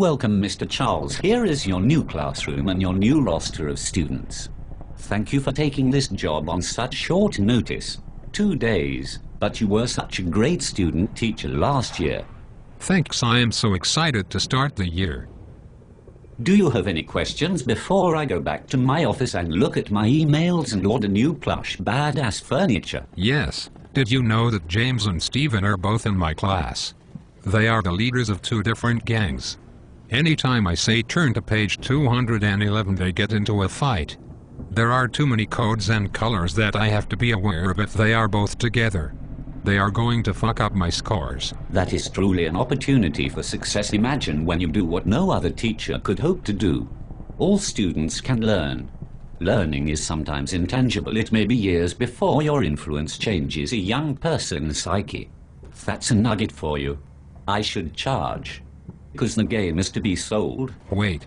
Welcome, Mr. Charles. Here is your new classroom and your new roster of students. Thank you for taking this job on such short notice. 2 days, but you were such a great student teacher last year. Thanks, I am so excited to start the year. Do you have any questions before I go back to my office and look at my emails and order new plush badass furniture? Yes. Did you know that James and Stephen are both in my class? They are the leaders of 2 different gangs. Anytime I say turn to page 211, they get into a fight. There are too many codes and colors that I have to be aware of if they are both together. They are going to fuck up my scores. That is truly an opportunity for success. Imagine when you do what no other teacher could hope to do. All students can learn. Learning is sometimes intangible. It may be years before your influence changes a young person's psyche. That's a nugget for you. I should charge. Because the game is to be sold. Wait.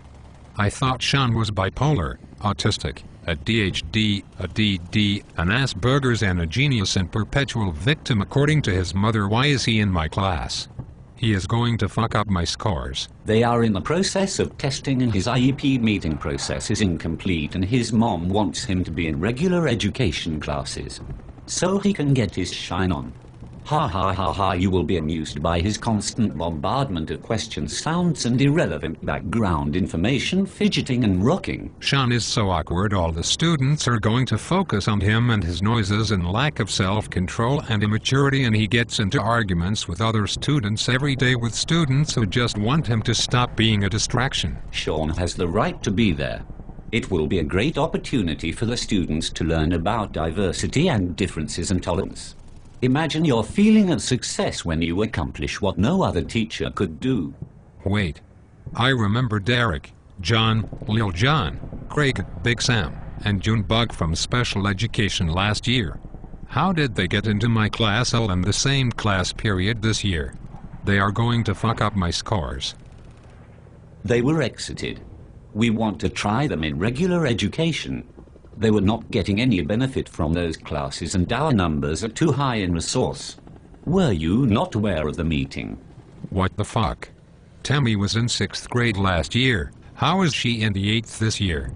I thought Sean was bipolar, autistic, ADHD, ADD, an Asperger's and a genius and perpetual victim according to his mother. Why is he in my class? He is going to fuck up my scores. They are in the process of testing and his IEP meeting process is incomplete and his mom wants him to be in regular education classes. So he can get his shine on. Ha ha ha ha, you will be amused by his constant bombardment of questions, sounds and irrelevant background information, fidgeting and rocking. Sean is so awkward, all the students are going to focus on him and his noises and lack of self-control and immaturity, and he gets into arguments with other students every day with students who just want him to stop being a distraction. Sean has the right to be there. It will be a great opportunity for the students to learn about diversity and differences and tolerance. Imagine your feeling of success when you accomplish what no other teacher could do. Wait. I remember Derek, John, Lil John, Craig, Big Sam, and Junebug from special education last year. How did they get into my class all in the same class period this year? They are going to fuck up my scores. They were exited. We want to try them in regular education. They were not getting any benefit from those classes and our numbers are too high in resource. Were you not aware of the meeting? What the fuck? Tammy was in 6th grade last year. How is she in the 8th this year?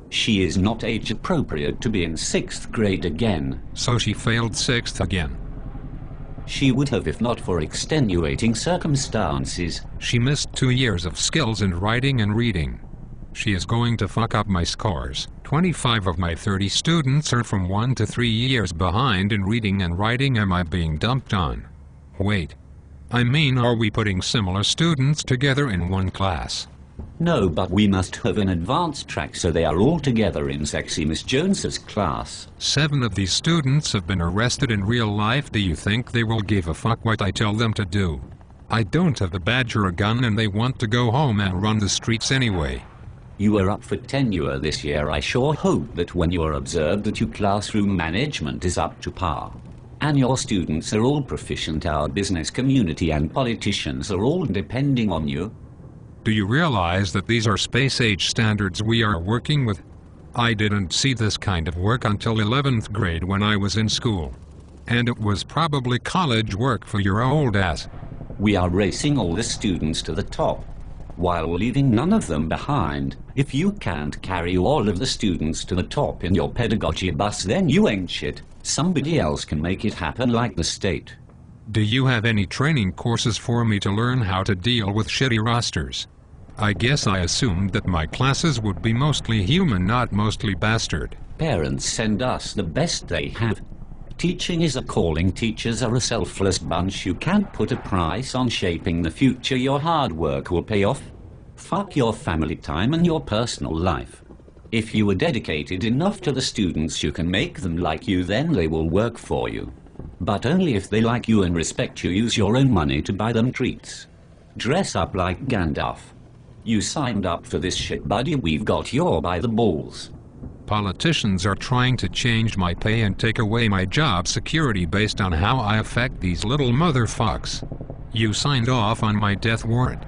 She is not age appropriate to be in 6th grade again. So she failed 6th again. She would have if not for extenuating circumstances. She missed 2 years of skills in writing and reading. She is going to fuck up my scores. 25 of my 30 students are from 1 to 3 years behind in reading and writing. Am I being dumped on? Wait. I mean, are we putting similar students together in one class? No, but we must have an advanced track so they are all together in Sexy Miss Jones's class. 7 of these students have been arrested in real life. Do you think they will give a fuck what I tell them to do? I don't have a badge or a gun and they want to go home and run the streets anyway. You are up for tenure this year. I sure hope that when you are observed that your classroom management is up to par. And your students are all proficient. Our business community and politicians are all depending on you. Do you realize that these are space-age standards we are working with? I didn't see this kind of work until 11th grade when I was in school. And it was probably college work for your old ass. We are racing all the students to the top, while leaving none of them behind. If you can't carry all of the students to the top in your pedagogy bus, then you ain't shit. Somebody else can make it happen, like the state. Do you have any training courses for me to learn how to deal with shitty rosters? I guess I assumed that my classes would be mostly human, not mostly bastard. Parents send us the best they have. Teaching is a calling. Teachers are a selfless bunch. You can't put a price on shaping the future. Your hard work will pay off. Fuck your family time and your personal life. If you are dedicated enough to the students, you can make them like you, then they will work for you. But only if they like you and respect you. Use your own money to buy them treats. Dress up like Gandalf. You signed up for this shit, buddy. We've got you by the balls. Politicians are trying to change my pay and take away my job security based on how I affect these little motherfucks. You signed off on my death warrant.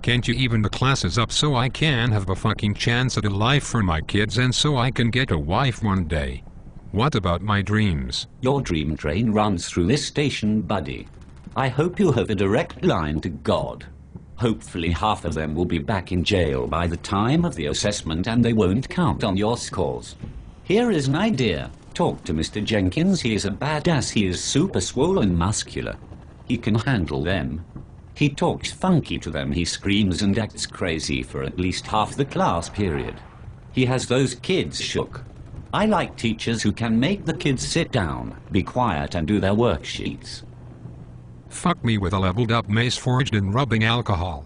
Can't you even the classes up so I can have a fucking chance at a life for my kids and so I can get a wife one day? What about my dreams? Your dream train runs through this station, buddy. I hope you have a direct line to God. Hopefully half of them will be back in jail by the time of the assessment and they won't count on your scores. Here is an idea. Talk to Mr. Jenkins. He is a badass. He is super swollen muscular. He can handle them. He talks funky to them. He screams and acts crazy for at least half the class period. He has those kids shook. I like teachers who can make the kids sit down, be quiet and do their worksheets. Fuck me with a leveled up mace forged in rubbing alcohol.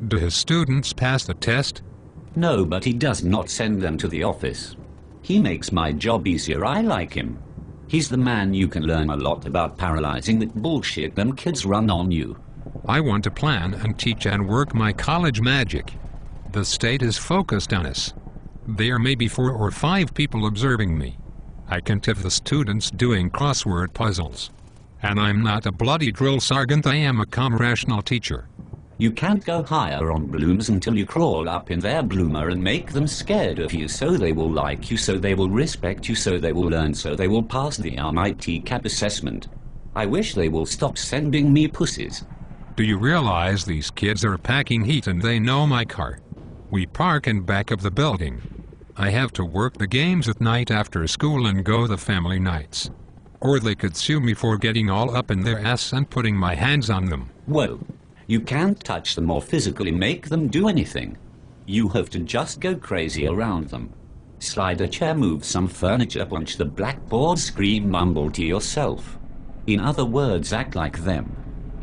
Do his students pass the test? No, but he does not send them to the office. He makes my job easier. I like him. He's the man. You can learn a lot about paralyzing that bullshit them kids run on you. I want to plan and teach and work my college magic. The state is focused on us. There may be 4 or 5 people observing me. I can tip the students doing crossword puzzles. And I'm not a bloody drill sergeant. I am a calm, rational teacher. You can't go higher on blooms until you crawl up in their bloomer and make them scared of you, so they will like you, so they will respect you, so they will learn, so they will pass the MIT CAP assessment. I wish they will stop sending me pussies. Do you realize these kids are packing heat and they know my car? We park in back of the building. I have to work the games at night after school and go the family nights. Or they could sue me for getting all up in their ass and putting my hands on them. Whoa. You can't touch them or physically make them do anything. You have to just go crazy around them. Slide a chair, move some furniture, punch the blackboard, scream, mumble to yourself. In other words, act like them.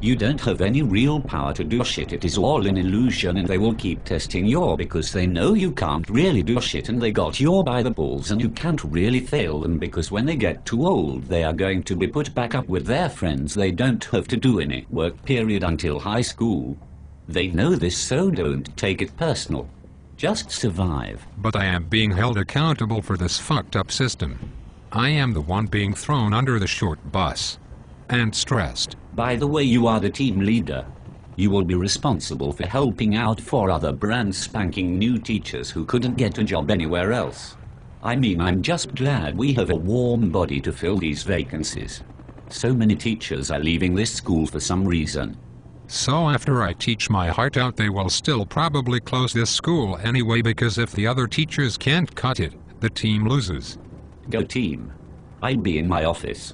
You don't have any real power to do shit. It is all an illusion, and they will keep testing you because they know you can't really do shit and they got you by the balls, and you can't really fail them because when they get too old they are going to be put back up with their friends. They don't have to do any work period until high school. They know this, so don't take it personal. Just survive. But I am being held accountable for this fucked up system. I am the one being thrown under the short bus. And stressed. By the way, you are the team leader. You will be responsible for helping out 4 other brand spanking new teachers who couldn't get a job anywhere else. I mean, I'm just glad we have a warm body to fill these vacancies. So many teachers are leaving this school for some reason. So after I teach my heart out, they will still probably close this school anyway, because if the other teachers can't cut it, the team loses. Go team. I'll be in my office.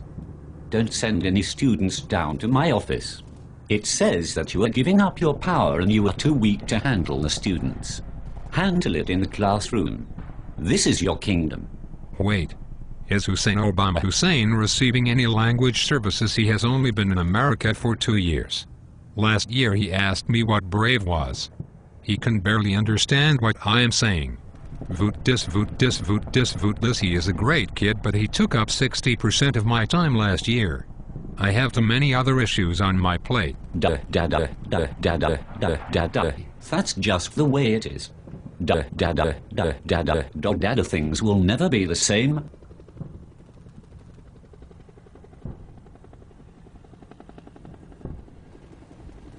Don't send any students down to my office. It says that you are giving up your power and you are too weak to handle the students. Handle it in the classroom. This is your kingdom. Wait. Is Hussein Obama Hussein receiving any language services? He has only been in America for 2 years. Last year he asked me what brave was. He can barely understand what I am saying. Voot dis, voot dis, voot dis, voot this. He is a great kid, but he took up 60% of my time last year. I have too many other issues on my plate. That's just the way it is. Things will never be the same.